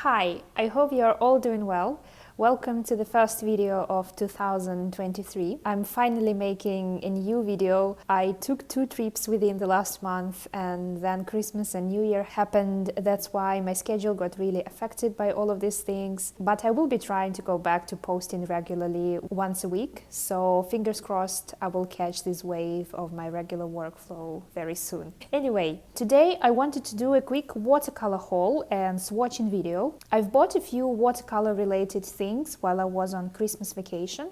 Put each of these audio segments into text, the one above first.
Hi, I hope you're all doing well. Welcome to the first video of 2023. I'm finally making a new video. I took 2 trips within the last month and then Christmas and New Year happened. That's why my schedule got really affected by all of these things. But I will be trying to go back to posting regularly once a week. So fingers crossed I will catch this wave of my regular workflow very soon. Anyway, today I wanted to do a quick watercolor haul and swatching video. I've bought a few watercolor related things while I was on Christmas vacation,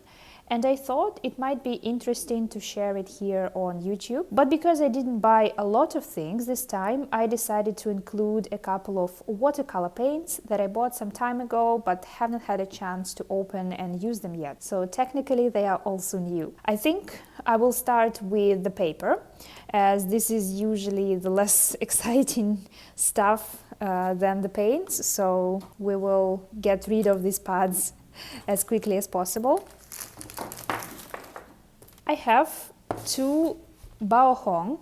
and I thought it might be interesting to share it here on YouTube. But because I didn't buy a lot of things this time, I decided to include a couple of watercolor paints that I bought some time ago but haven't had a chance to open and use them yet. So technically they are also new. I think I will start with the paper, as this is usually the less exciting stuff than the paints, so we will get rid of these pads as quickly as possible. I have 2 Bao Hong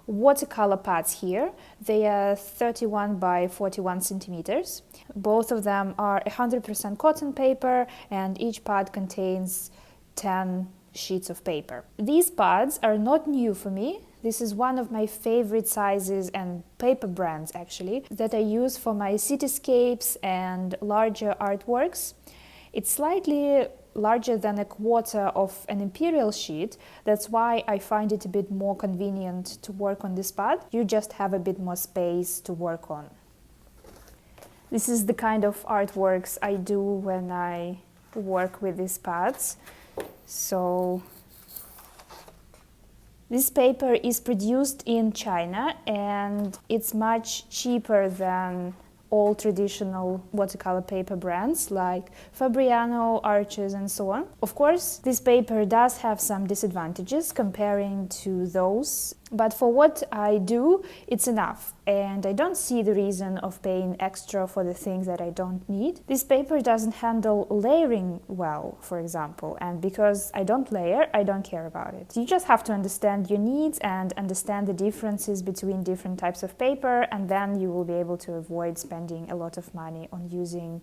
watercolor pads here. They are 31 by 41 centimeters. Both of them are 100% cotton paper, and each pad contains 10 sheets of paper. These pads are not new for me. This is one of my favorite sizes and paper brands actually that I use for my cityscapes and larger artworks. It's slightly larger than a quarter of an imperial sheet. That's why I find it a bit more convenient to work on this pad. You just have a bit more space to work on. This is the kind of artworks I do when I work with these pads. So this paper is produced in China and it's much cheaper than all traditional watercolor paper brands like Fabriano, Arches and so on. Of course, this paper does have some disadvantages comparing to those, but for what I do, it's enough. And I don't see the reason of paying extra for the things that I don't need. This paper doesn't handle layering well, for example, and because I don't layer, I don't care about it. You just have to understand your needs and understand the differences between different types of paper, and then you will be able to avoid spending a lot of money on using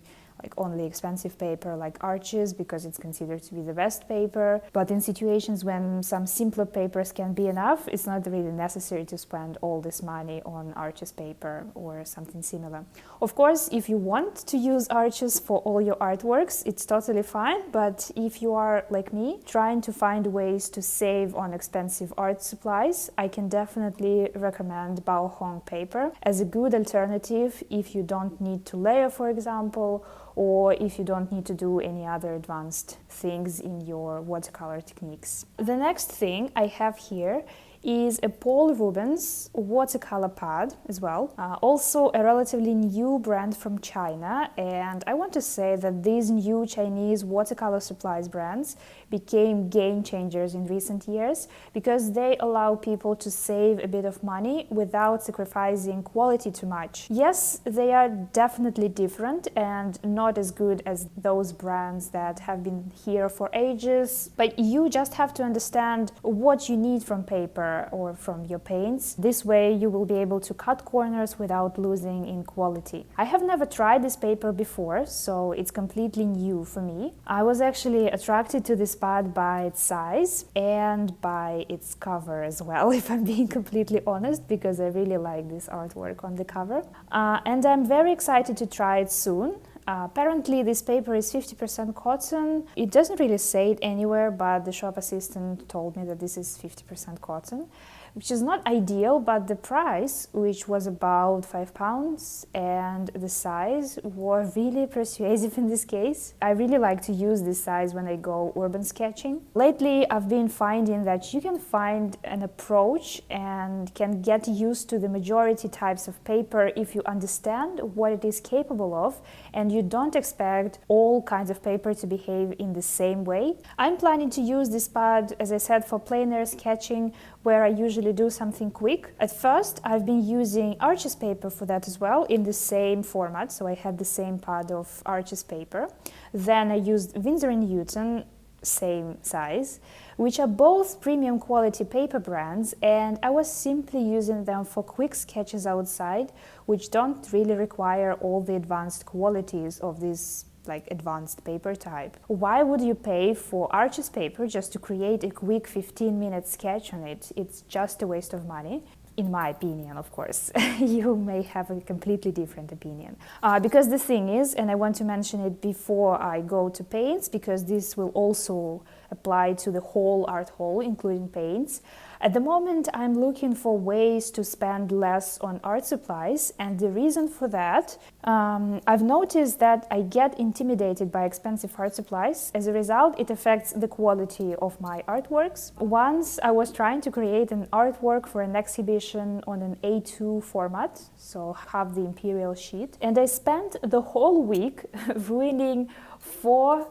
only expensive paper like Arches because it's considered to be the best paper. But in situations when some simpler papers can be enough, it's not really necessary to spend all this money on Arches paper or something similar. Of course, if you want to use Arches for all your artworks, it's totally fine. But if you are like me, trying to find ways to save on expensive art supplies, I can definitely recommend Bao Hong paper as a good alternative if you don't need to layer, for example, or if you don't need to do any other advanced things in your watercolor techniques. The next thing I have here is a Paul Rubens watercolor pad as well. Also a relatively new brand from China, and I want to say that these new Chinese watercolor supplies brands became game changers in recent years because they allow people to save a bit of money without sacrificing quality too much. Yes, they are definitely different and not as good as those brands that have been here for ages, but you just have to understand what you need from paper or from your paints. This way you will be able to cut corners without losing in quality. I have never tried this paper before, so it's completely new for me. I was actually attracted to this pad by its size and by its cover as well, if I'm being completely honest, because I really like this artwork on the cover. And I'm very excited to try it soon. Apparently this paper is 50% cotton. It doesn't really say it anywhere, but the shop assistant told me that this is 50% cotton, which is not ideal, but the price, which was about £5, and the size were really persuasive in this case. I really like to use this size when I go urban sketching. Lately, I've been finding that you can find an approach and can get used to the majority types of paper if you understand what it is capable of, and you don't expect all kinds of paper to behave in the same way. I'm planning to use this pad, as I said, for plein air sketching, where I usually do something quick. At first, I've been using Arches paper for that as well, in the same format, so I had the same pad of Arches paper. Then I used Winsor & Newton same size, which are both premium quality paper brands, and I was simply using them for quick sketches outside, which don't really require all the advanced qualities of this advanced paper type. Why would you pay for Arches paper just to create a quick 15-minute sketch on it? It's just a waste of money. In my opinion, of course. You may have a completely different opinion. Because the thing is, and I want to mention it before I go to paints, because this will also apply to the whole art haul, including paints. At the moment, I'm looking for ways to spend less on art supplies, and the reason for that, I've noticed that I get intimidated by expensive art supplies. As a result, it affects the quality of my artworks. Once I was trying to create an artwork for an exhibition on an A2 format, so half the imperial sheet, and I spent the whole week ruining 4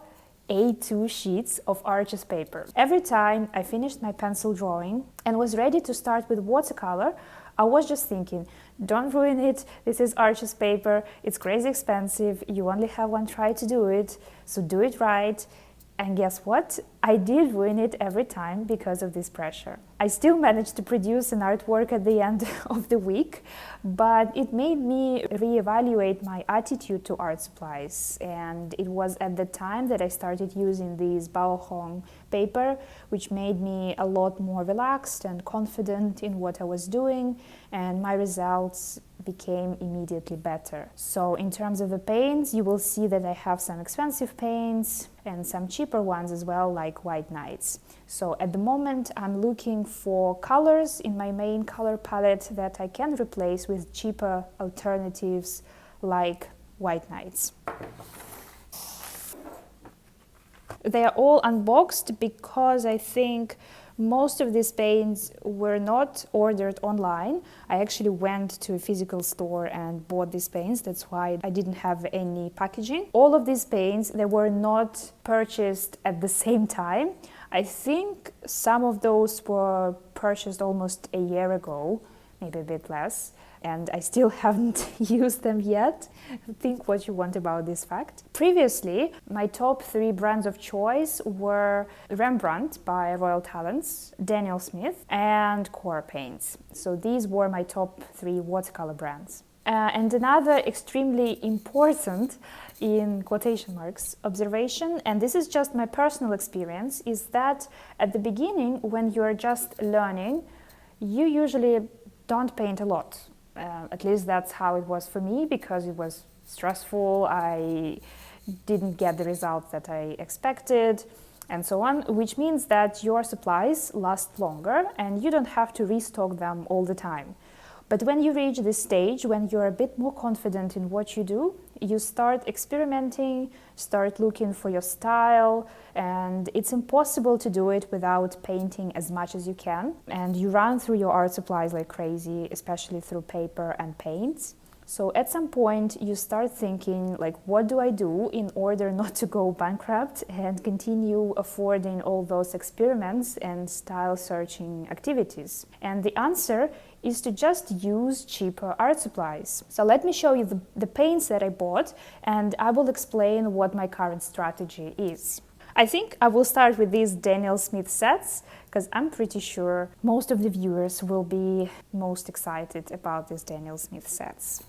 A2 sheets of Arches paper. Every time I finished my pencil drawing and was ready to start with watercolor, I was just thinking, don't ruin it, this is Arches paper, it's crazy expensive, you only have one try to do it, so do it right. And guess what? I did ruin it every time because of this pressure. I still managed to produce an artwork at the end of the week, but it made me reevaluate my attitude to art supplies. And it was at the time that I started using these Baohong paper, which made me a lot more relaxed and confident in what I was doing, and my results became immediately better. So in terms of the paints, you will see that I have some expensive paints and some cheaper ones as well, like White Nights. So at the moment, I'm looking for colors in my main color palette that I can replace with cheaper alternatives like White Nights. They are all unboxed because I think most of these paints were not ordered online. I actually went to a physical store and bought these paints. That's why I didn't have any packaging. All of these paints, they were not purchased at the same time. I think some of those were purchased almost a year ago, maybe a bit less, and I still haven't used them yet. Think what you want about this fact. Previously, my top 3 brands of choice were Rembrandt by Royal Talents, Daniel Smith, and Core Paints. So these were my top 3 watercolor brands. And another extremely important, in quotation marks, observation, and this is just my personal experience, is that at the beginning, when you're just learning, you usually don't paint a lot. At least that's how it was for me, because it was stressful, I didn't get the results that I expected, and so on, which means that your supplies last longer and you don't have to restock them all the time. But when you reach this stage, when you're a bit more confident in what you do, you start experimenting, start looking for your style, and it's impossible to do it without painting as much as you can. And you run through your art supplies like crazy, especially through paper and paints. So at some point you start thinking, like, what do I do in order not to go bankrupt and continue affording all those experiments and style searching activities? And the answer is to just use cheaper art supplies. So let me show you the paints that I bought, and I will explain what my current strategy is. I think I will start with these Daniel Smith sets, because I'm pretty sure most of the viewers will be most excited about these Daniel Smith sets,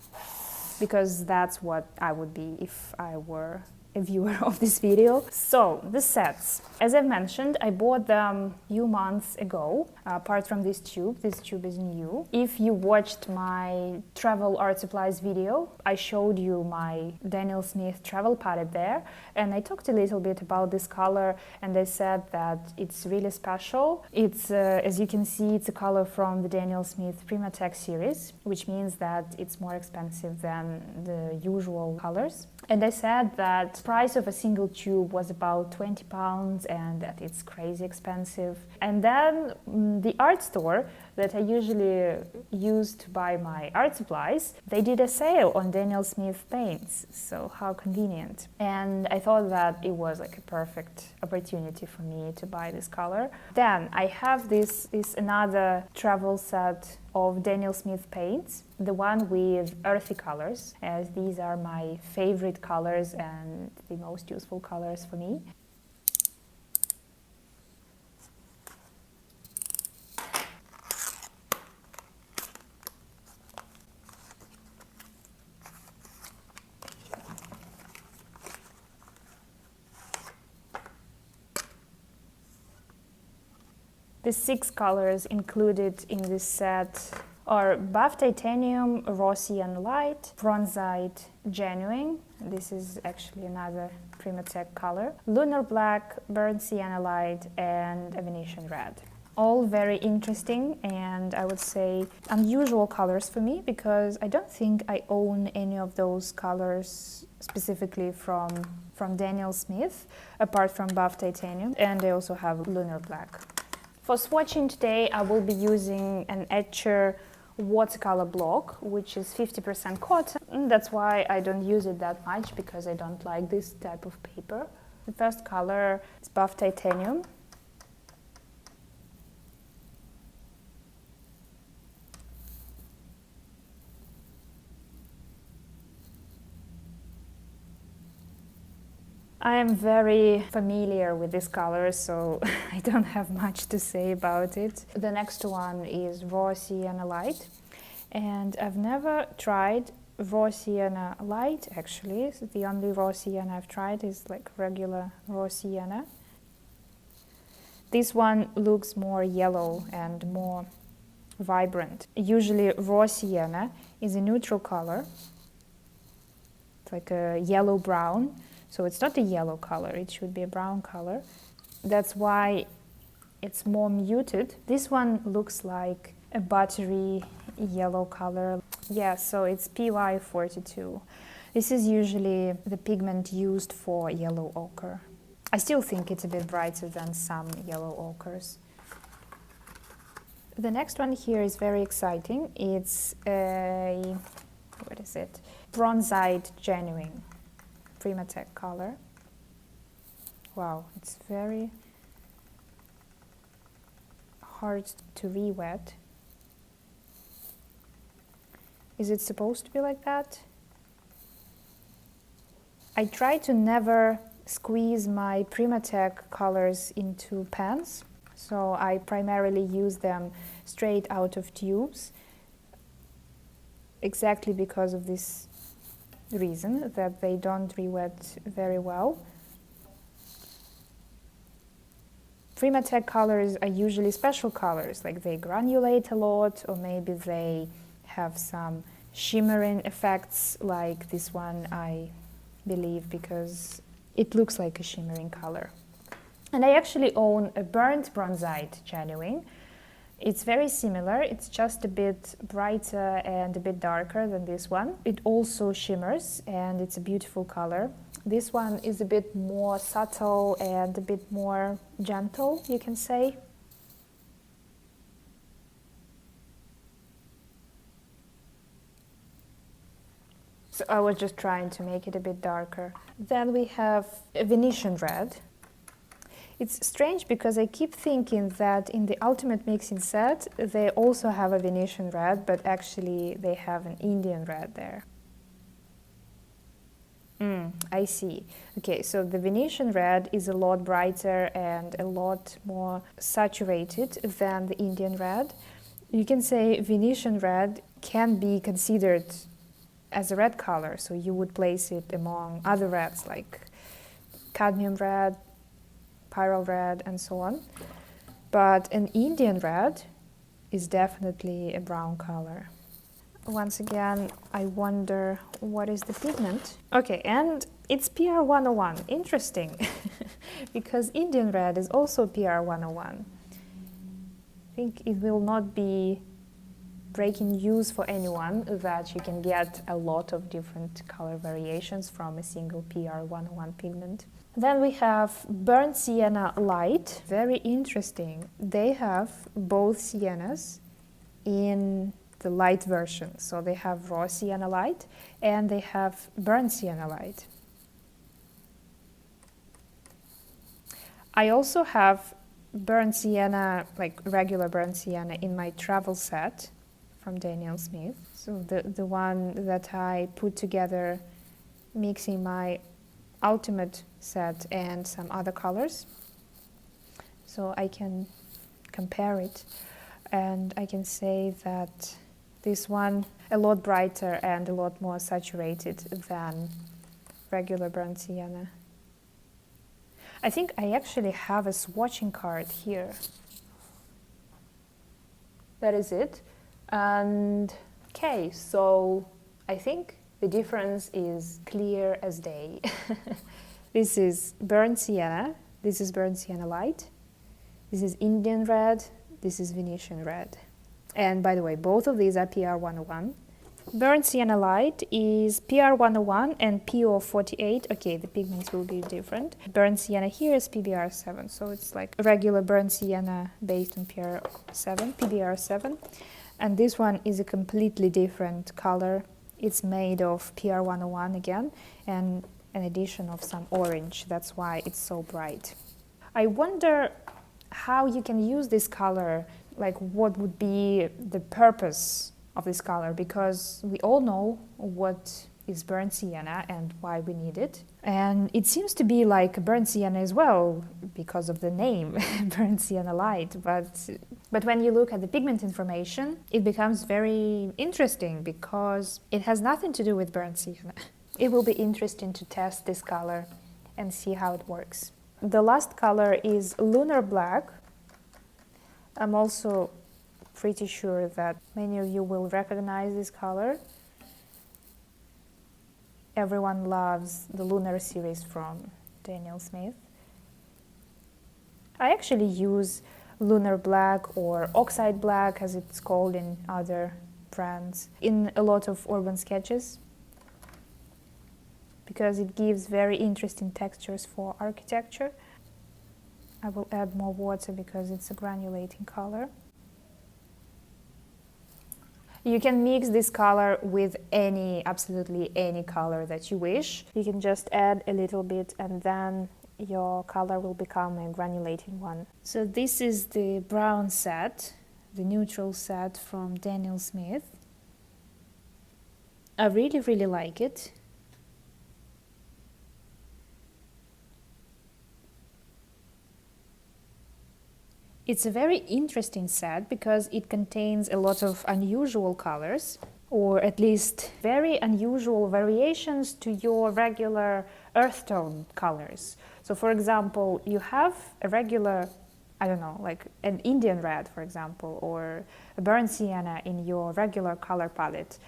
because that's what I would be if I were a viewer of this video. So, the sets. As I've mentioned, I bought them a few months ago, apart from this tube is new. If you watched my travel art supplies video, I showed you my Daniel Smith travel palette there, and I talked a little bit about this color, and I said that it's really special. It's, as you can see, it's a color from the Daniel Smith Primatech series, which means that it's more expensive than the usual colors. And I said that the price of a single tube was about £20 and that it's crazy expensive. And then the art store that I usually use to buy my art supplies, they did a sale on Daniel Smith paints, so how convenient. And I thought that it was like a perfect opportunity for me to buy this color. Then I have this another travel set of Daniel Smith paints, the one with earthy colors, as these are my favorite colors and the most useful colors for me. The 6 colors included in this set are Buff Titanium, Raw Sienna Light, Bronzite Genuine, this is actually another Primatech color, Lunar Black, Burnt Sienna Light, and a Venetian Red. All very interesting and I would say unusual colors for me, because I don't think I own any of those colors specifically from Daniel Smith, apart from Buff Titanium, and I also have Lunar Black. For swatching today, I will be using an Etcher watercolor block, which is 50% cotton. That's why I don't use it that much, because I don't like this type of paper. The first color is Buff Titanium. I am very familiar with this color, so I don't have much to say about it. The next one is Raw Sienna Light, and I've never tried Raw Sienna Light actually. So the only Raw Sienna I've tried is like regular Raw Sienna. This one looks more yellow and more vibrant. Usually Raw Sienna is a neutral color. It's like a yellow-brown. So it's not a yellow color, it should be a brown color. That's why it's more muted. This one looks like a buttery yellow color. Yeah, so it's PY42. This is usually the pigment used for yellow ochre. I still think it's a bit brighter than some yellow ochres. The next one here is very exciting. It's a, what is it? Bronzite Genuine. Primatech color. Wow, it's very hard to re-wet. Is it supposed to be like that? I try to never squeeze my Primatech colors into pans, so I primarily use them straight out of tubes, exactly because of this reason, that they don't re-wet very well. Primatech colors are usually special colors, like they granulate a lot, or maybe they have some shimmering effects, like this one, I believe, because it looks like a shimmering color. And I actually own a burnt Bronzite Genuine. It's very similar, it's just a bit brighter and a bit darker than this one. It also shimmers and it's a beautiful color. This one is a bit more subtle and a bit more gentle, you can say. So I was just trying to make it a bit darker. Then we have a Venetian Red. It's strange because I keep thinking that in the Ultimate Mixing set they also have a Venetian Red, but actually they have an Indian Red there. I see. Okay, so the Venetian Red is a lot brighter and a lot more saturated than the Indian Red. You can say Venetian Red can be considered as a red color, so you would place it among other reds like cadmium red, pyrrole red, and so on. But an Indian Red is definitely a brown color. Once again, I wonder what is the pigment. Okay, and it's PR101. Interesting, because Indian Red is also PR101. I think it will not be breaking news for anyone that you can get a lot of different color variations from a single PR101 pigment. Then we have Burnt Sienna Light. Very interesting. They have both siennas in the light version. So they have Raw Sienna Light and they have Burnt Sienna Light. I also have Burnt Sienna, like regular Burnt Sienna, in my travel set from Daniel Smith. So the one that I put together mixing my Ultimate set and some other colors. So I can compare it and I can say that this one a lot brighter and a lot more saturated than regular Burnt Sienna. I think I actually have a swatching card here. that is it. And okay, so I think the difference is clear as day. This is burnt sienna, this is burnt sienna light, this is Indian red, this is Venetian red. And by the way, both of these are PR101. Burnt sienna light is PR101 and PO48. Okay, the pigments will be different. Burnt sienna here is PBR7, so it's like a regular burnt sienna based on PBR7. And this one is a completely different color. It's made of PR101 again, and an addition of some orange. That's why it's so bright. I wonder how you can use this color, like what would be the purpose of this color, because we all know what is burnt sienna and why we need it. And it seems to be like burnt sienna as well, because of the name, burnt sienna light. But when you look at the pigment information, it becomes very interesting because it has nothing to do with burnt sienna. It will be interesting to test this color and see how it works. The last color is Lunar Black. I'm also pretty sure that many of you will recognize this color. Everyone loves the Lunar series from Daniel Smith. I actually use Lunar Black or Oxide Black, as it's called in other brands, in a lot of urban sketches, because it gives very interesting textures for architecture. I will add more water because it's a granulating color. You can mix this color with absolutely any color that you wish. You can just add a little bit and then your color will become a granulating one. So this is the brown set, the neutral set from Daniel Smith. I really, really like it. It's a very interesting set because it contains a lot of unusual colors, or at least very unusual variations to your regular earth tone colors. So for example, you have a regular, I don't know, like an Indian red, for example, or a burnt sienna in your regular color palette.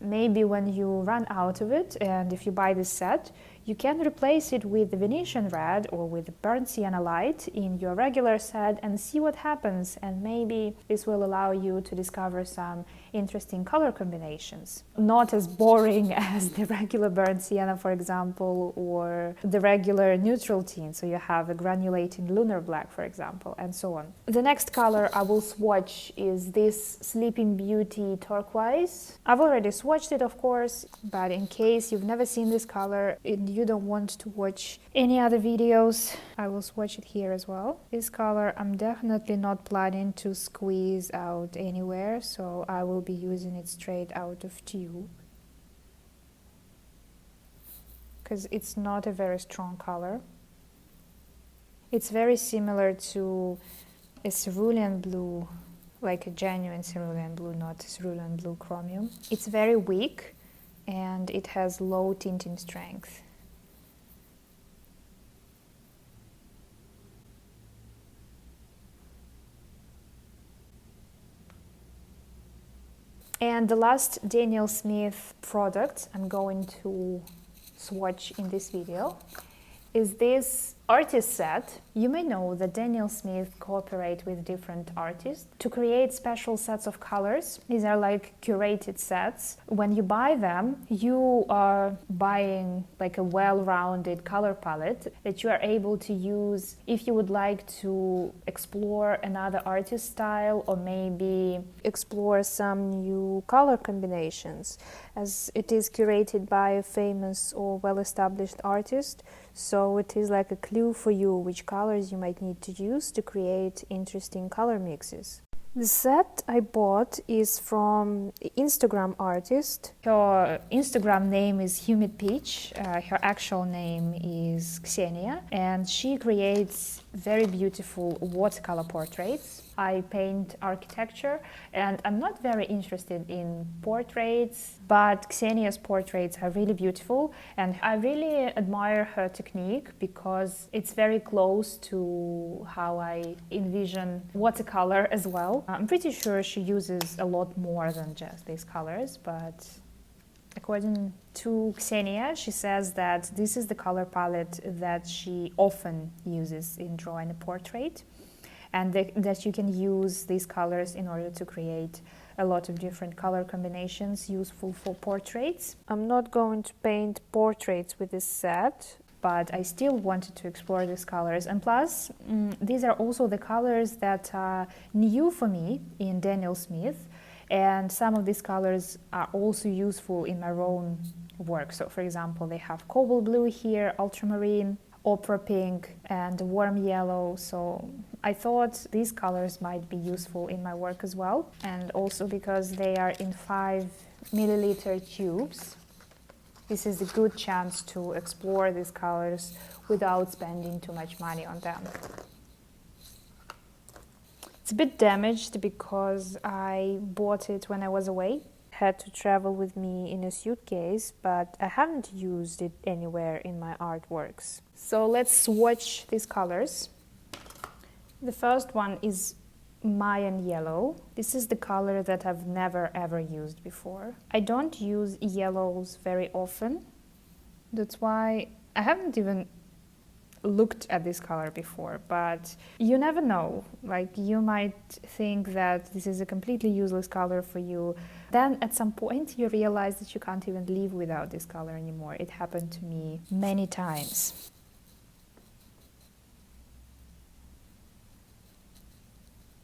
Maybe when you run out of it, and if you buy this set, you can replace it with the Venetian red or with burnt sienna light in your regular set and see what happens, and maybe this will allow you to discover some interesting color combinations. Not as boring as the regular burnt sienna, for example, or the regular neutral tint, so you have a granulating lunar black, for example, and so on. The next color I will swatch is this Sleeping Beauty turquoise. I've already swatched it, of course, but in case you've never seen this color and you don't want to watch any other videos, I will swatch it here as well. This color I'm definitely not planning to squeeze out anywhere, so I will be using it straight out of tube, because it's not a very strong color. It's very similar to a cerulean blue, like a genuine cerulean blue, not cerulean blue chromium. It's very weak and it has low tinting strength. And the last Daniel Smith product I'm going to swatch in this video is this artist set. You may know that Daniel Smith cooperates with different artists to create special sets of colors. These are like curated sets. When you buy them, you are buying like a well-rounded color palette that you are able to use if you would like to explore another artist style, or maybe explore some new color combinations, as it is curated by a famous or well-established artist. So it is like a clue for you which colors you might need to use to create interesting color mixes. The set I bought is from the Instagram artist. Her Instagram name is Humid Peach. Her actual name is Xenia, and she creates very beautiful watercolor portraits. I paint architecture, and I'm not very interested in portraits, but Ksenia's portraits are really beautiful, and I really admire her technique because it's very close to how I envision watercolor as well. I'm pretty sure she uses a lot more than just these colors, but according to Ksenia, she says that this is the color palette that she often uses in drawing a portrait, and that you can use these colors in order to create a lot of different color combinations useful for portraits. I'm not going to paint portraits with this set, but I still wanted to explore these colors. And plus, these are also the colors that are new for me in Daniel Smith. And some of these colors are also useful in my own work. So, for example, they have cobalt blue here, ultramarine, opera pink, and warm yellow. So I thought these colors might be useful in my work as well. And also because they are in 5 ml tubes, this is a good chance to explore these colors without spending too much money on them. It's a bit damaged because I bought it when I was away. Had to travel with me in a suitcase, but I haven't used it anywhere in my artworks. So let's swatch these colors. The first one is Mayan yellow. This is the color that I've never ever used before. I don't use yellows very often. That's why I haven't even looked at this color before, but you never know. Like, you might think that this is a completely useless color for you. Then at some point you realize that you can't even live without this color anymore. It happened to me many times.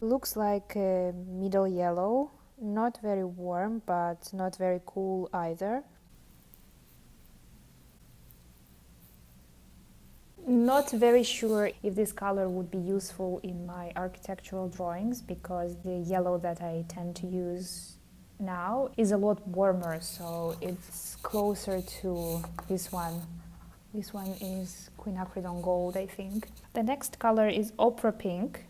Looks like a middle yellow, not very warm, but not very cool either. Not very sure if this color would be useful in my architectural drawings, because the yellow that I tend to use now is a lot warmer, so it's closer to this one. This one is quinacridone gold, I think. The next color is opera pink,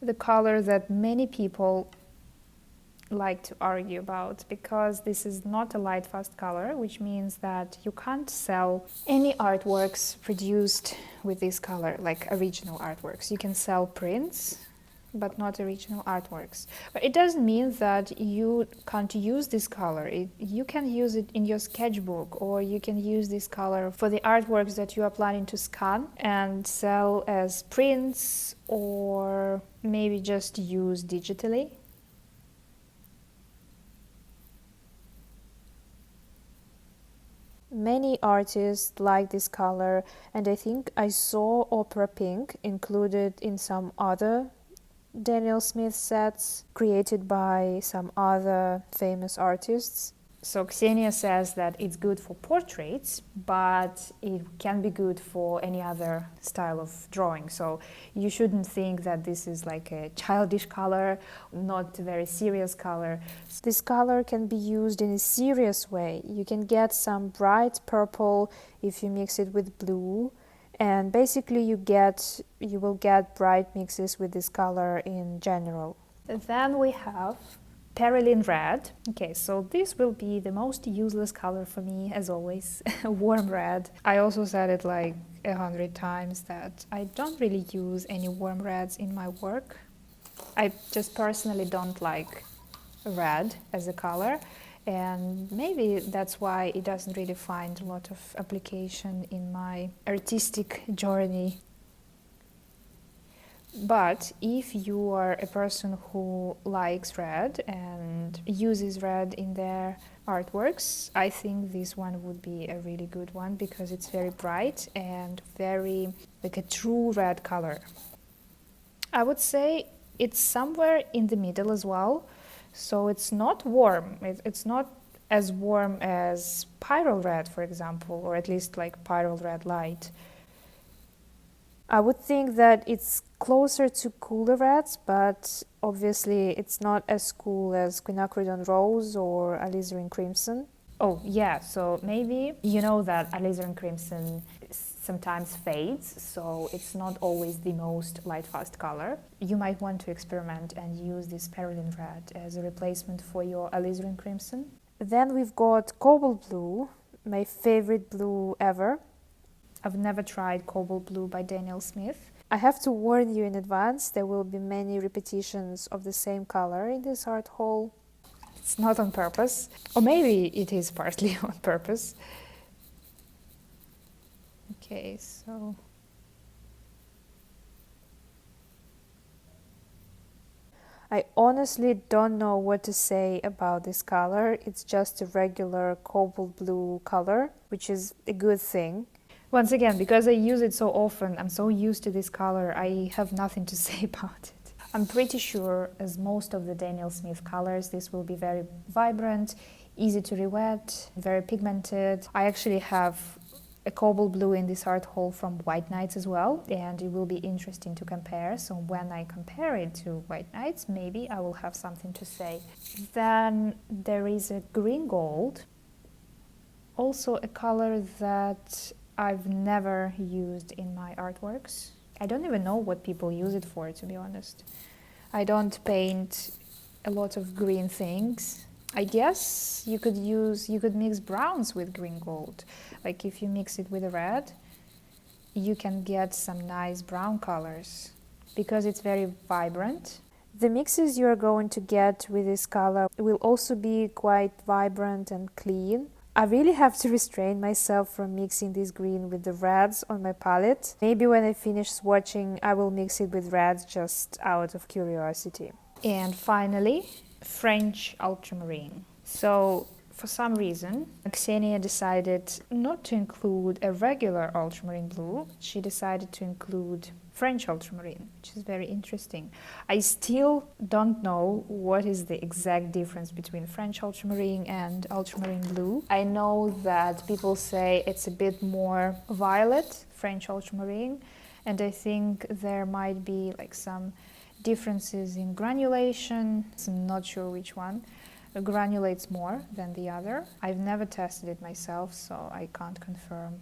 the color that many people like to argue about, because this is not a light fast color, which means that you can't sell any artworks produced with this color, like original artworks. You can sell prints, but not original artworks. But it doesn't mean that you can't use this color. You can use it in your sketchbook, or you can use this color for the artworks that you are planning to scan and sell as prints, or maybe just use digitally. Many artists like this color, and I think I saw opera pink included in some other Daniel Smith sets created by some other famous artists. So Ksenia says that it's good for portraits, but it can be good for any other style of drawing. So you shouldn't think that this is like a childish color, not a very serious color. This color can be used in a serious way. You can get some bright purple if you mix it with blue, and basically you will get bright mixes with this color in general. Then we have Perylene red. Okay, so this will be the most useless color for me, as always. Warm red. I also said it like 100 times that I don't really use any warm reds in my work. I just personally don't like red as a color, and maybe that's why it doesn't really find a lot of application in my artistic journey. But if you are a person who likes red and uses red in their artworks, I think this one would be a really good one, because it's very bright and very like a true red color. I would say it's somewhere in the middle as well. So it's not warm. It's not as warm as Pyrrole red, for example, or at least like Pyrrole red light. I would think that it's closer to cooler reds, but obviously it's not as cool as quinacridone rose or alizarin crimson. Oh, yeah, so maybe you know that alizarin crimson sometimes fades, so it's not always the most light fast color. You might want to experiment and use this perylene red as a replacement for your alizarin crimson. Then we've got cobalt blue, my favorite blue ever. I've never tried cobalt blue by Daniel Smith. I have to warn you in advance, there will be many repetitions of the same color in this art haul. It's not on purpose, or maybe it is partly on purpose. Okay, so I honestly don't know what to say about this color. It's just a regular cobalt blue color, which is a good thing. Once again, because I use it so often, I'm so used to this color, I have nothing to say about it. I'm pretty sure, as most of the Daniel Smith colors, this will be very vibrant, easy to re-wet, very pigmented. I actually have a cobalt blue in this art haul from White Nights as well, and it will be interesting to compare. So when I compare it to White Nights, maybe I will have something to say. Then there is a green gold, also a color that I've never used in my artworks. I don't even know what people use it for, to be honest. I don't paint a lot of green things. I guess you could mix browns with green gold. Like if you mix it with a red, you can get some nice brown colors because it's very vibrant. The mixes you're going to get with this color will also be quite vibrant and clean. I really have to restrain myself from mixing this green with the reds on my palette. Maybe when I finish swatching, I will mix it with reds just out of curiosity. And finally, French ultramarine. So for some reason, Ksenia decided not to include a regular ultramarine blue. She decided to include French ultramarine, which is very interesting. I still don't know what is the exact difference between French ultramarine and ultramarine blue. I know that people say it's a bit more violet, French ultramarine, and I think there might be like some differences in granulation. I'm not sure which one granulates more than the other. I've never tested it myself, so I can't confirm.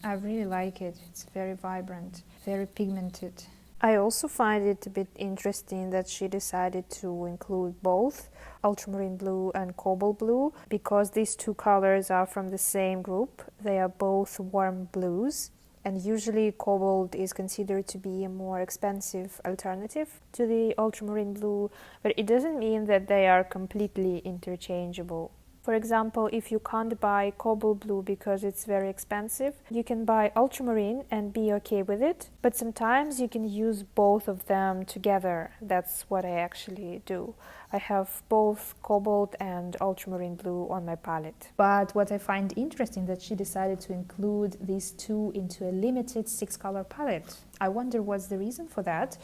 I really like it. It's very vibrant, very pigmented. I also find it a bit interesting that she decided to include both ultramarine blue and cobalt blue because these two colors are from the same group. They are both warm blues, and usually cobalt is considered to be a more expensive alternative to the ultramarine blue, but it doesn't mean that they are completely interchangeable. For example, if you can't buy cobalt blue because it's very expensive, you can buy ultramarine and be okay with it. But sometimes you can use both of them together. That's what I actually do. I have both cobalt and ultramarine blue on my palette. But what I find interesting that she decided to include these two into a limited 6-color palette. I wonder what's the reason for that.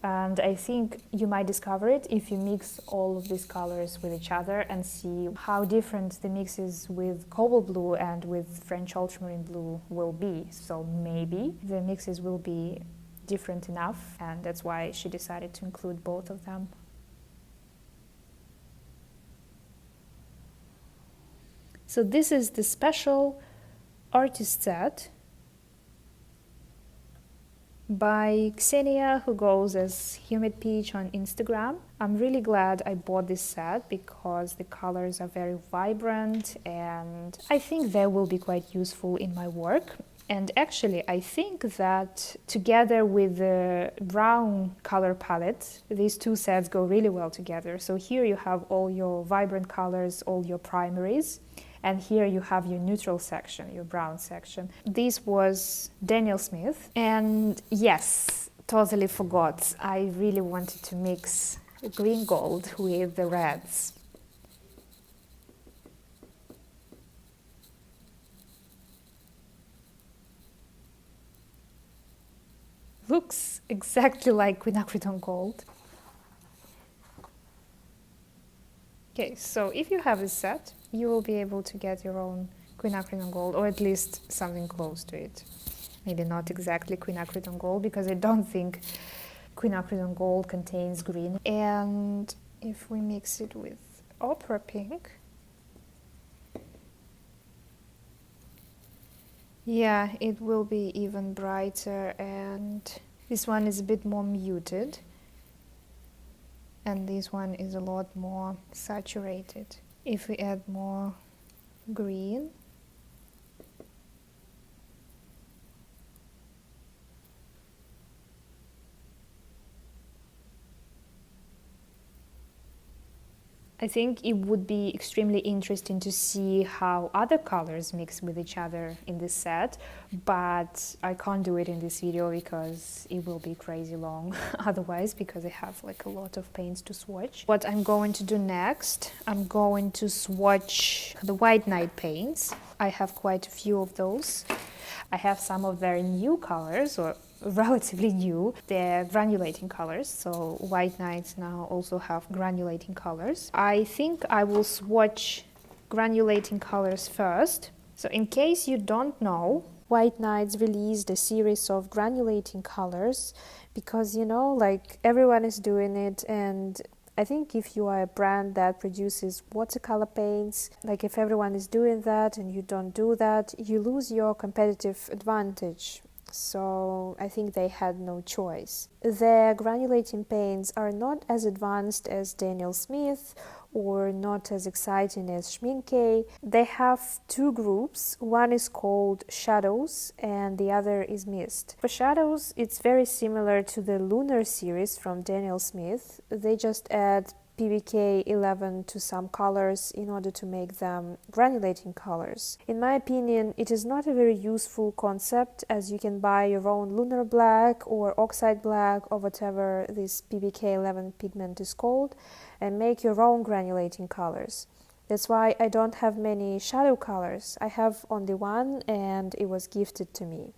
And I think you might discover it if you mix all of these colors with each other and see how different the mixes with cobalt blue and with French ultramarine blue will be. So maybe the mixes will be different enough, and that's why she decided to include both of them. So this is the special artist set by Ksenia, who goes as Humid Peach on Instagram. I'm really glad I bought this set because the colors are very vibrant and I think they will be quite useful in my work. And actually, I think that together with the brown color palette, these two sets go really well together. So here you have all your vibrant colors, all your primaries. And here you have your neutral section, your brown section. This was Daniel Smith. And yes, totally forgot. I really wanted to mix the green gold with the reds. Looks exactly like quinacridone gold. Okay, so if you have this set, you will be able to get your own quinacridone gold, or at least something close to it. Maybe not exactly quinacridone gold, because I don't think quinacridone gold contains green. And if we mix it with opera pink, Yeah, it will be even brighter, and this one is a bit more muted, and this one is a lot more saturated. If we add more green, I think it would be extremely interesting to see how other colors mix with each other in this set, but I can't do it in this video because it will be crazy long otherwise, because I have like a lot of paints to swatch. What I'm going to do next, I'm going to swatch the White Night paints. I have quite a few of those. I have some of their new colors, or relatively new. They're granulating colors, so White Nights now also have granulating colors. I think I will swatch granulating colors first. So in case you don't know, White Nights released a series of granulating colors because, you know, like everyone is doing it, and I think if you are a brand that produces watercolor paints, like if everyone is doing that and you don't do that, you lose your competitive advantage. So I think they had no choice. Their granulating paints are not as advanced as Daniel Smith or not as exciting as Schmincke. They have two groups. One is called Shadows and the other is Mist. For Shadows, it's very similar to the Lunar series from Daniel Smith. They just add PBK 11 to some colors in order to make them granulating colors. In my opinion, it is not a very useful concept, as you can buy your own lunar black or oxide black or whatever this PBK 11 pigment is called and make your own granulating colors. That's why I don't have many shadow colors. I have only one and it was gifted to me.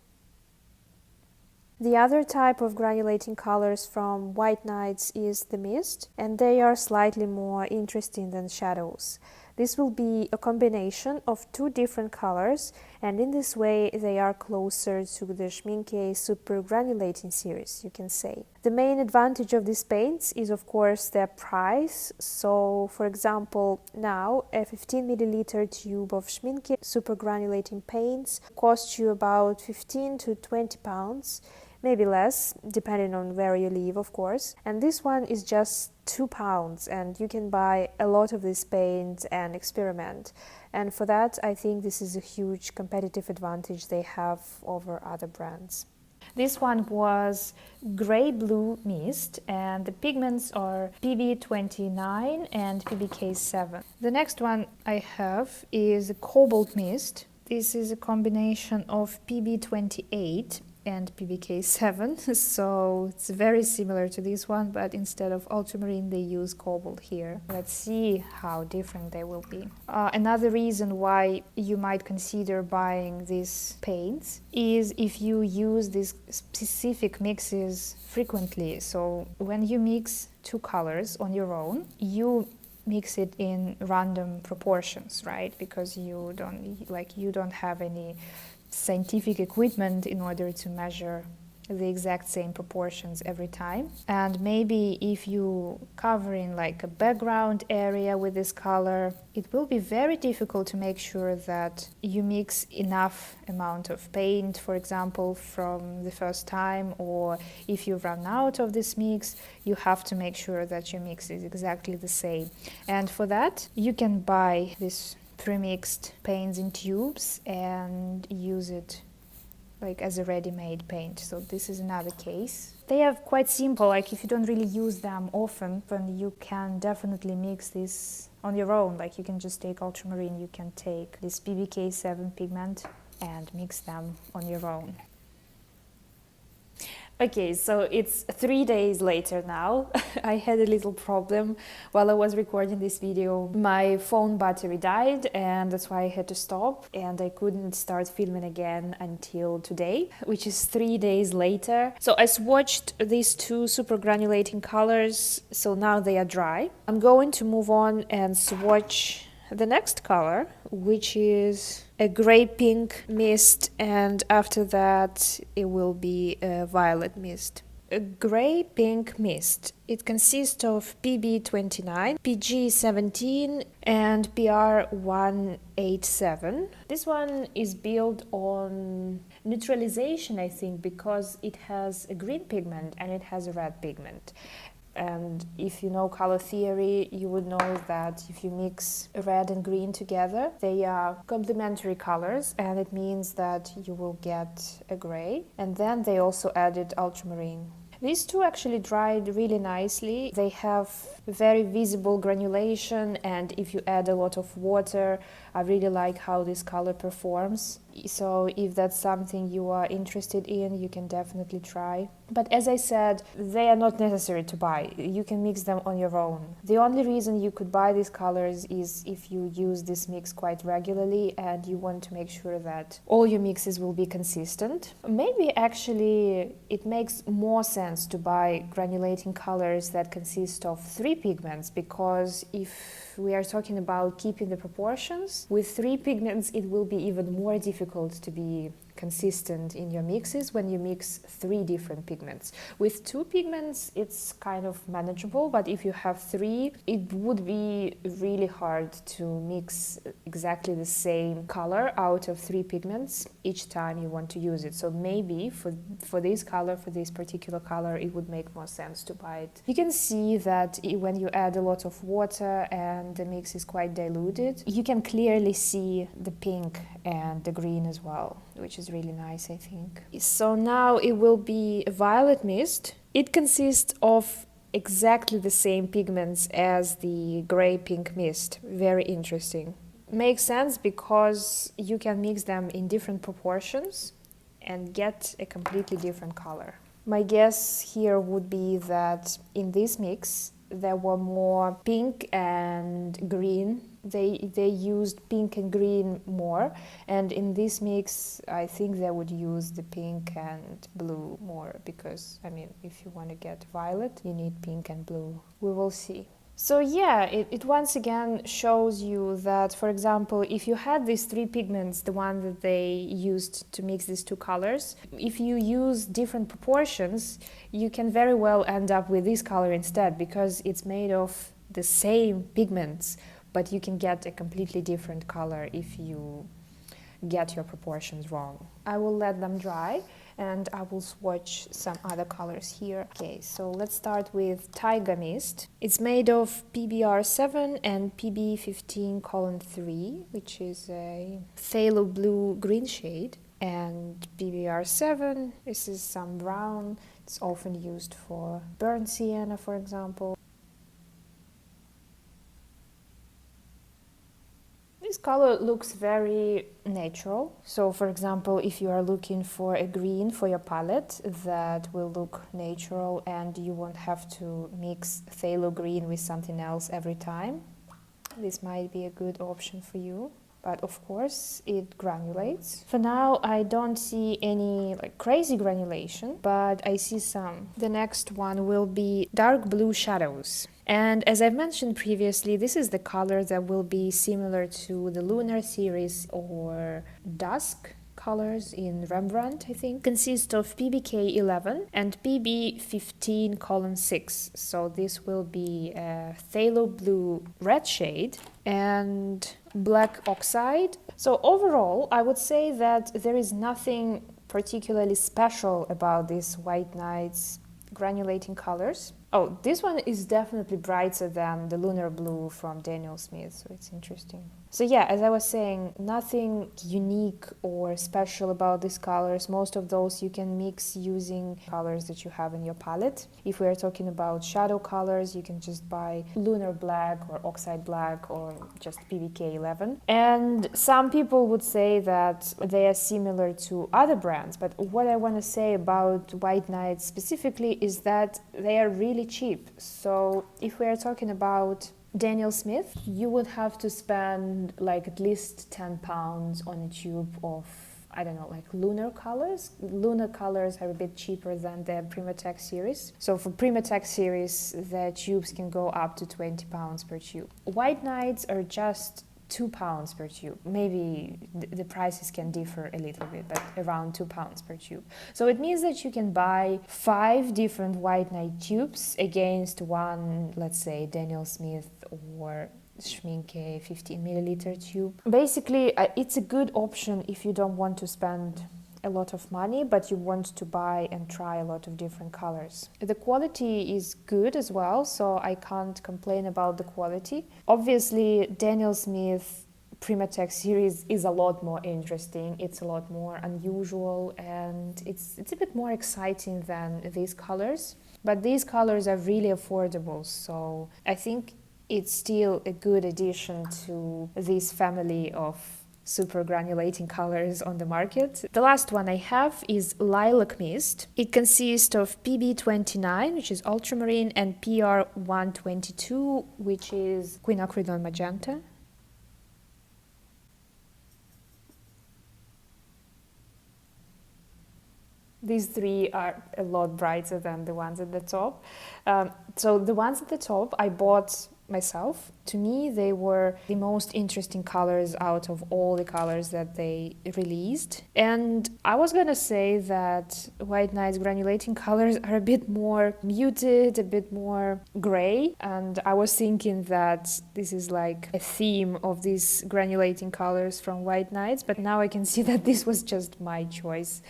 The other type of granulating colors from White Nights is the Mist, and they are slightly more interesting than shadows. This will be a combination of two different colors, and in this way they are closer to the Schmincke Super Granulating series, you can say. The main advantage of these paints is of course their price. So for example, now a 15 milliliter tube of Schmincke Super Granulating paints costs you about 15 to 20 pounds. Maybe less, depending on where you live, of course. And this one is just £2, and you can buy a lot of this paint and experiment. And for that, I think this is a huge competitive advantage they have over other brands. This one was Grey-Blue Mist, and the pigments are PB29 and PBK7. The next one I have is Cobalt Mist. This is a combination of PB28 and PBK7, so it's very similar to this one, but instead of ultramarine they use cobalt here. Let's see how different they will be. Another reason why you might consider buying these paints is if you use these specific mixes frequently. So when you mix two colors on your own, you mix it in random proportions, right? Because you don't have any scientific equipment in order to measure the exact same proportions every time. And maybe if you cover in like a background area with this color, it will be very difficult to make sure that you mix enough amount of paint, for example, from the first time, or if you run out of this mix, you have to make sure that your mix is exactly the same. And for that, you can buy this pre-mixed paints in tubes and use it like as a ready-made paint. So this is another case. They are quite simple, like if you don't really use them often, then you can definitely mix this on your own. Like you can just take ultramarine, you can take this PBK7 pigment and mix them on your own. Okay, so it's 3 days later now. I had a little problem while I was recording this video. My phone battery died and that's why I had to stop, and I couldn't start filming again until today, which is 3 days later. So I swatched these two super granulating colors, so now they are dry. I'm going to move on and swatch the next color, which is a gray pink mist, and after that it will be a violet mist. a grey-pink mist. It consists of PB29, PG17 and PR187. This one is built on neutralization, I think, because it has a green pigment and it has a red pigment. And if you know color theory, you would know that if you mix red and green together, they are complementary colors, and it means that you will get a gray. And then they also added ultramarine. These two actually dried really nicely. They have very visible granulation, and if you add a lot of water, I really like how this color performs. So if that's something you are interested in, you can definitely try. But as I said, they are not necessary to buy. You can mix them on your own. The only reason you could buy these colors is if you use this mix quite regularly and you want to make sure that all your mixes will be consistent. Maybe actually it makes more sense to buy granulating colors that consist of 3 pigments, because if we are talking about keeping the proportions, with 3 pigments it will be even more difficult to be consistent in your mixes when you mix 3 different pigments. With 2 pigments it's kind of manageable, but if you have 3, it would be really hard to mix exactly the same color out of 3 pigments each time you want to use it. So maybe for this color, for this particular color, it would make more sense to buy it. You can see that when you add a lot of water and the mix is quite diluted, you can clearly see the pink and the green as well, which is really nice, I think. So now it will be a violet mist. It consists of exactly the same pigments as the gray-pink mist. Very interesting. Makes sense because you can mix them in different proportions and get a completely different color. My guess here would be that in this mix there were more pink and green. They used pink and green more, and in this mix I think they would use the pink and blue more, because I mean, if you want to get violet you need pink and blue. We will see. So yeah, it once again shows you that, for example, if you had these 3 pigments, the one that they used to mix these 2 colors, if you use different proportions, you can very well end up with this color instead, because it's made of the same pigments, but you can get a completely different color if you get your proportions wrong. I will let them dry and I will swatch some other colors here. Okay, so let's start with Tiger Mist. It's made of PBR7 and PB15:3, which is a phthalo blue green shade. And PBR7, this is some brown. It's often used for burnt sienna, for example. This color looks very natural. So for example, if you are looking for a green for your palette that will look natural and you won't have to mix phthalo green with something else every time, this might be a good option for you. But of course it granulates. For now I don't see any crazy granulation, but I see some. The next one will be Dark Blue Shadows. And as I've mentioned previously, this is the color that will be similar to the Lunar series or Dusk colors in Rembrandt, I think. Consists of PBK11 and PB15:6. So this will be a phthalo blue red shade and black oxide. So overall, I would say that there is nothing particularly special about these White Nights granulating colors. Oh, this one is definitely brighter than the Lunar Blue from Daniel Smith, so it's interesting. So yeah, as I was saying, nothing unique or special about these colors. Most of those you can mix using colors that you have in your palette. If we are talking about shadow colors, you can just buy Lunar Black or Oxide Black or just PBK11. And some people would say that they are similar to other brands, but what I want to say about White Nights specifically is that they are really cheap. So if we are talking about Daniel Smith, you would have to spend at least £10 on a tube of, I don't know, lunar colors. Lunar colors are a bit cheaper than the Primatech series. So for Primatech series, the tubes can go up to £20 per tube. White Nights are just £2 per tube. Maybe the prices can differ a little bit, but around £2 per tube. So it means that you can buy 5 different white night tubes against one, let's say, Daniel Smith or Schminke 15 milliliter tube. Basically, it's a good option if you don't want to spend a lot of money, but you want to buy and try a lot of different colors. The quality is good as well, so I can't complain about the quality. Obviously, Daniel Smith Primatech series is a lot more interesting, it's a lot more unusual, and it's a bit more exciting than these colors. But these colors are really affordable, so I think it's still a good addition to this family of super granulating colors on the market. The last one I have is Lilac Mist. It consists of PB29, which is ultramarine, and PR122, which is quinacridone magenta. These 3 are a lot brighter than the ones at the top. So the ones at the top I bought myself. To me, they were the most interesting colors out of all the colors that they released. And I was gonna say that White Night's granulating colors are a bit more muted, a bit more gray. And I was thinking that this is like a theme of these granulating colors from White Nights, but now I can see that this was just my choice.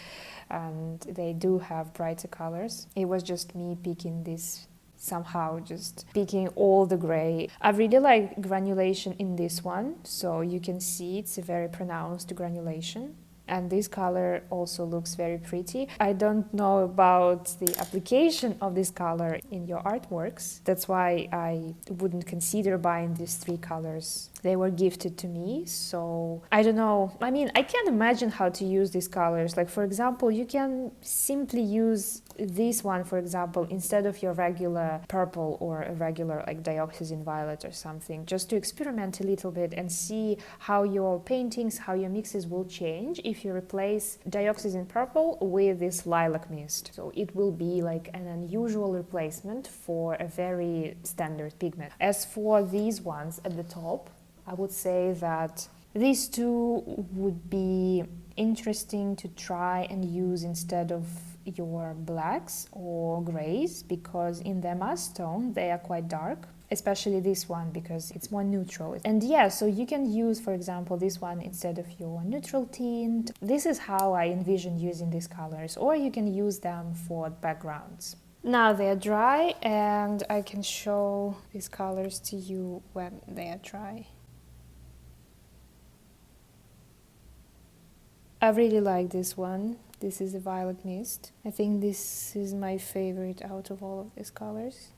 And they do have brighter colors. It was just me picking this, somehow just picking all the gray. I really like granulation in this one, so you can see it's a very pronounced granulation. And this color also looks very pretty. I don't know about the application of this color in your artworks. That's why I wouldn't consider buying these 3 colors. They were gifted to me, so I don't know. I mean, I can't imagine how to use these colors. Like, for example, you can simply use this one, for example, instead of your regular purple or a regular like dioxazine violet or something, just to experiment a little bit and see how your paintings, how your mixes will change if you replace dioxazine purple with this lilac mist. So it will be like an unusual replacement for a very standard pigment. As for these ones at the top, I would say that these 2 would be interesting to try and use instead of your blacks or grays, because in the mass tone they are quite dark, especially this one because it's more neutral. And yeah, so you can use, for example, this one instead of your neutral tint. This is how I envision using these colors, or you can use them for backgrounds. Now they are dry, and I can show these colors to you when they are dry. I really like this one. This is a violet mist. I think this is my favorite out of all of these colors.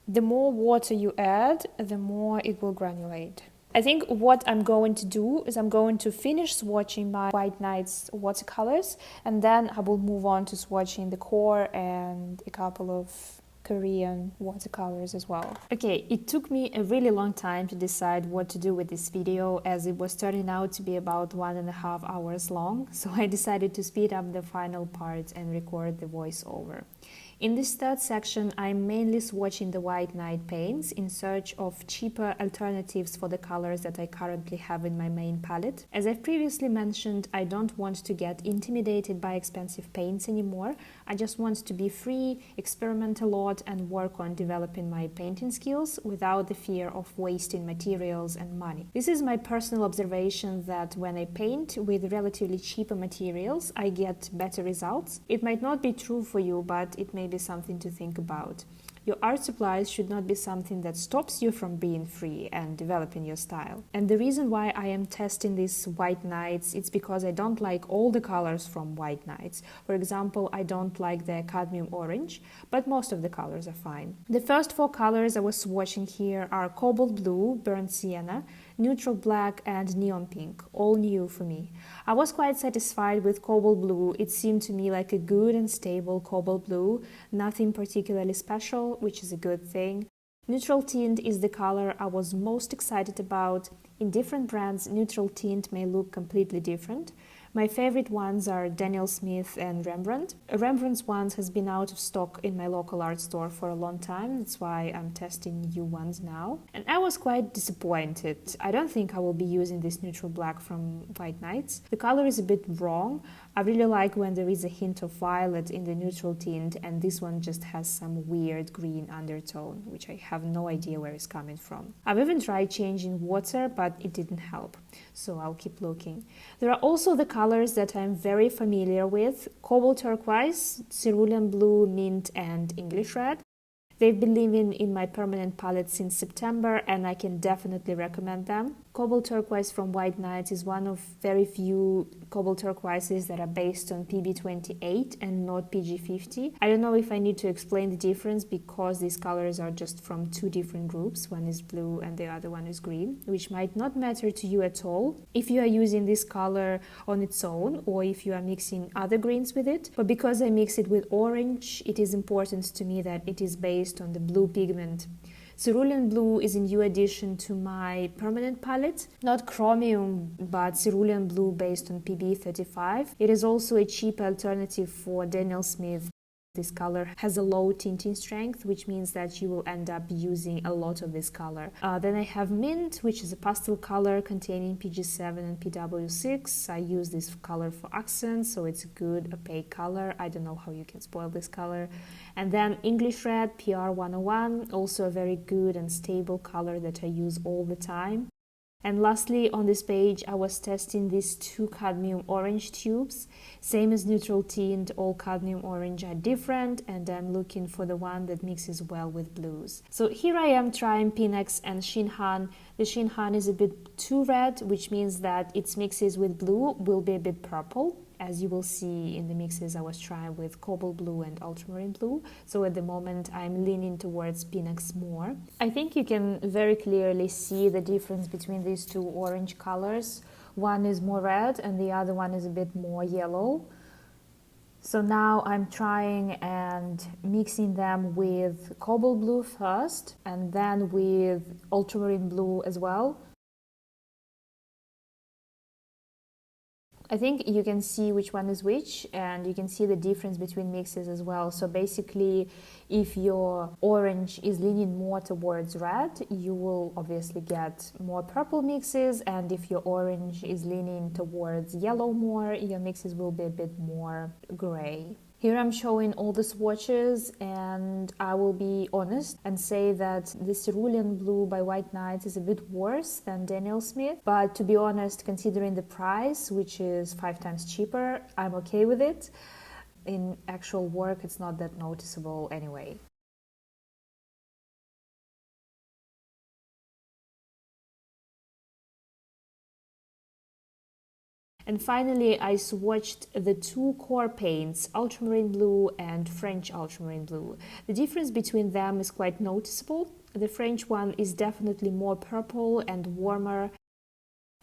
The more water you add, the more it will granulate. I think what I'm going to do is I'm going to finish swatching my White Nights watercolors, and then I will move on to swatching the core and a couple of Korean watercolors as well. Okay, it took me a really long time to decide what to do with this video, as it was turning out to be about 1.5 hours long, so I decided to speed up the final part and record the voiceover. In this third section, I'm mainly swatching the White Night paints in search of cheaper alternatives for the colors that I currently have in my main palette. As I've previously mentioned, I don't want to get intimidated by expensive paints anymore. I just want to be free, experiment a lot, and work on developing my painting skills without the fear of wasting materials and money. This is my personal observation that when I paint with relatively cheaper materials, I get better results. It might not be true for you, but it may be something to think about. Your art supplies should not be something that stops you from being free and developing your style. And the reason why I am testing these White Nights, it's because I don't like all the colors from White Nights. For example, I don't like the cadmium orange, but most of the colors are fine. The first 4 colors I was swatching here are cobalt blue, burnt sienna, neutral black, and neon pink, all new for me. I was quite satisfied with cobalt blue. It seemed to me like a good and stable cobalt blue, nothing particularly special, which is a good thing. Neutral tint is the color I was most excited about. In different brands, neutral tint may look completely different. My favorite ones are Daniel Smith and Rembrandt. Rembrandt's ones has been out of stock in my local art store for a long time. That's why I'm testing new ones now. And I was quite disappointed. I don't think I will be using this neutral black from White Nights. The color is a bit wrong. I really like when there is a hint of violet in the neutral tint, and this one just has some weird green undertone, which I have no idea where it's coming from. I've even tried changing water, but it didn't help, so I'll keep looking. There are also the colors that I'm very familiar with: cobalt turquoise, cerulean blue, mint, and English red. They've been living in my permanent palette since September, and I can definitely recommend them. Cobalt turquoise from White Nights is one of very few cobalt turquoises that are based on PB28 and not PG50. I don't know if I need to explain the difference because these colors are just from two different groups. One is blue and the other one is green, which might not matter to you at all if you are using this color on its own or if you are mixing other greens with it. But because I mix it with orange, it is important to me that it is based on the blue pigment. Cerulean blue is a new addition to my permanent palette. Not chromium, but cerulean blue based on PB35. It is also a cheap alternative for Daniel Smith. This color has a low tinting strength, which means that you will end up using a lot of this color. Then I have mint, which is a pastel color containing PG7 and PW6. I use this color for accents, so it's a good opaque color. I don't know how you can spoil this color. And then English red, PR101, also a very good and stable color that I use all the time. And lastly, on this page, I was testing these two cadmium orange tubes. Same as neutral tint, all cadmium orange are different, and I'm looking for the one that mixes well with blues. So here I am trying Pinex and Shinhan. The Shinhan is a bit too red, which means that its mixes with blue will be a bit purple. As you will see in the mixes I was trying with cobalt blue and ultramarine blue. So at the moment I'm leaning towards Pinex more. I think you can very clearly see the difference between these two orange colors. One is more red and the other one is a bit more yellow. So now I'm trying and mixing them with cobalt blue first and then with ultramarine blue as well. I think you can see which one is which, and you can see the difference between mixes as well. So basically, if your orange is leaning more towards red, you will obviously get more purple mixes, and if your orange is leaning towards yellow more, your mixes will be a bit more gray. Here I'm showing all the swatches, and I will be honest and say that the cerulean blue by White Nights is a bit worse than Daniel Smith. But to be honest, considering the price, which is 5 times cheaper, I'm okay with it. In actual work, it's not that noticeable anyway. And finally, I swatched the two core paints, ultramarine blue and French ultramarine blue. The difference between them is quite noticeable. The French one is definitely more purple and warmer.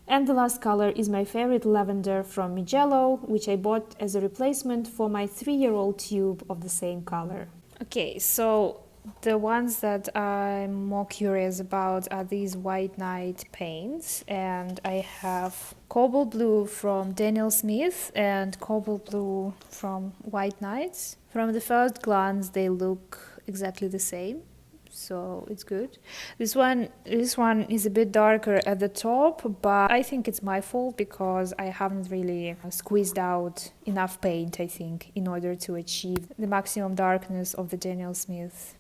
And the last color is my favorite lavender from Mijello, which I bought as a replacement for my 3-year-old tube of the same color. Okay, so the ones that I'm more curious about are these White Night paints, and I have cobalt blue from Daniel Smith and cobalt blue from White Nights. From the first glance they look exactly the same, so it's good. This one is a bit darker at the top, but I think it's my fault because I haven't really squeezed out enough paint, I think, in order to achieve the maximum darkness of the Daniel Smith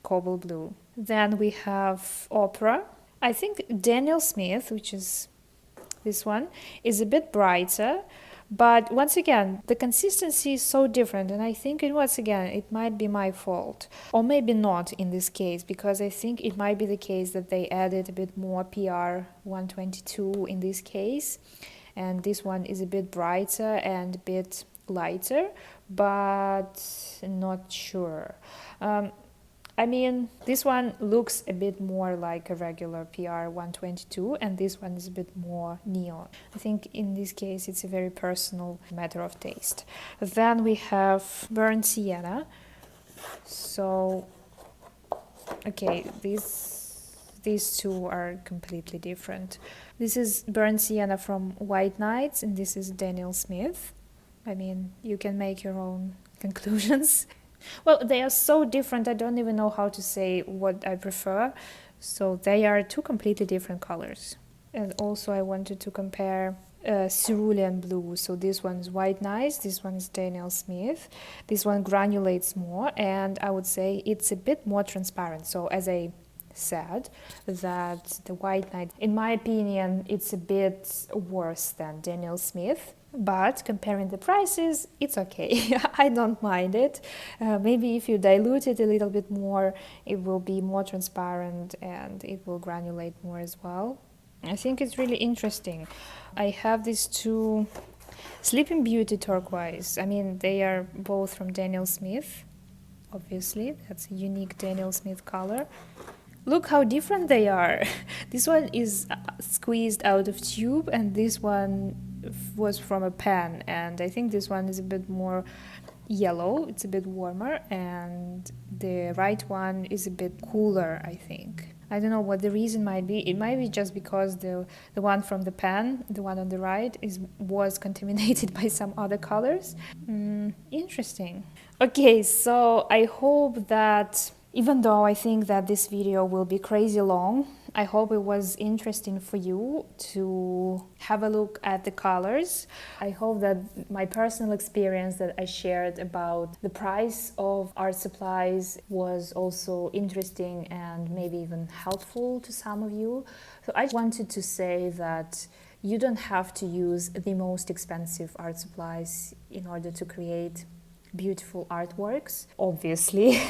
cobalt blue. Then we have Opera. I think Daniel Smith, which is this one, is a bit brighter, but once again the consistency is so different, and I think once again it might be my fault, or maybe not in this case, because I think it might be the case that they added a bit more PR 122 in this case, and this one is a bit brighter and a bit lighter, but not sure. I mean, this one looks a bit more like a regular PR 122, and this one is a bit more neon. I think in this case it's a very personal matter of taste. Then we have Burnt Sienna. So, okay, this these two are completely different. This is Burnt Sienna from White Nights, and this is Daniel Smith. I mean, you can make your own conclusions. Well, they are so different, I don't even know how to say what I prefer. So they are two completely different colors. And also I wanted to compare cerulean blue. So this one's White Nights, this one is Daniel Smith. This one granulates more, and I would say it's a bit more transparent. So as I said, that the White Night, in my opinion, it's a bit worse than Daniel Smith. But comparing the prices, it's okay. I don't mind it. Maybe if you dilute it a little bit more, it will be more transparent and it will granulate more as well. I think it's really interesting. I have these two Sleeping Beauty turquoise. I mean, they are both from Daniel Smith, obviously. That's a unique Daniel Smith color. Look how different they are. This one is squeezed out of tube, and this one was from a pan, and I think this one is a bit more yellow, it's a bit warmer, and the right one is a bit cooler, I think. I don't know what the reason might be. It might be just because the one from the pan, the one on the right, was contaminated by some other colors. Interesting. Okay, so I hope that, even though I think that this video will be crazy long, I hope it was interesting for you to have a look at the colors. I hope that my personal experience that I shared about the price of art supplies was also interesting and maybe even helpful to some of you. So I wanted to say that you don't have to use the most expensive art supplies in order to create beautiful artworks, obviously.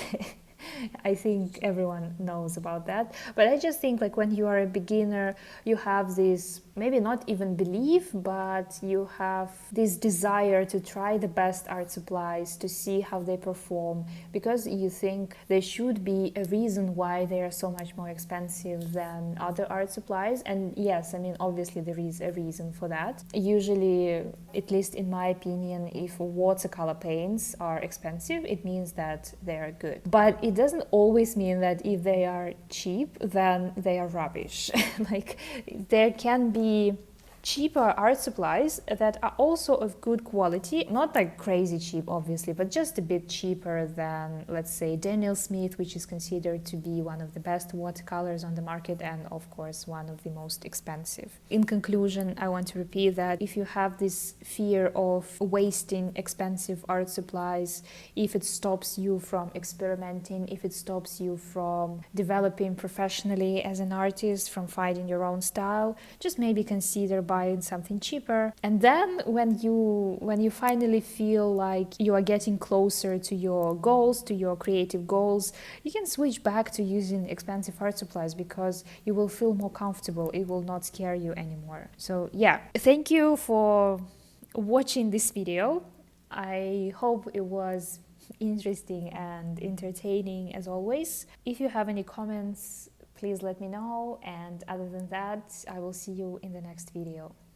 I think everyone knows about that. But I just think like when you are a beginner, you have this, maybe not even belief, but you have this desire to try the best art supplies, to see how they perform, because you think there should be a reason why they are so much more expensive than other art supplies. And yes, I mean, obviously there is a reason for that. Usually, at least in my opinion, if watercolor paints are expensive, it means that they are good. But it doesn't always mean that if they are cheap, then they are rubbish. Like, there can be cheaper art supplies that are also of good quality, not like crazy cheap obviously, but just a bit cheaper than, let's say, Daniel Smith, which is considered to be one of the best watercolors on the market and of course one of the most expensive. In conclusion, I want to repeat that if you have this fear of wasting expensive art supplies, if it stops you from experimenting, if it stops you from developing professionally as an artist, from finding your own style, just maybe consider buying something cheaper. And then when you finally feel like you are getting closer to your goals, to your creative goals, you can switch back to using expensive art supplies because you will feel more comfortable. It will not scare you anymore. So yeah, thank you for watching this video. I hope it was interesting and entertaining as always. If you have any comments, please let me know, and other than that, I will see you in the next video.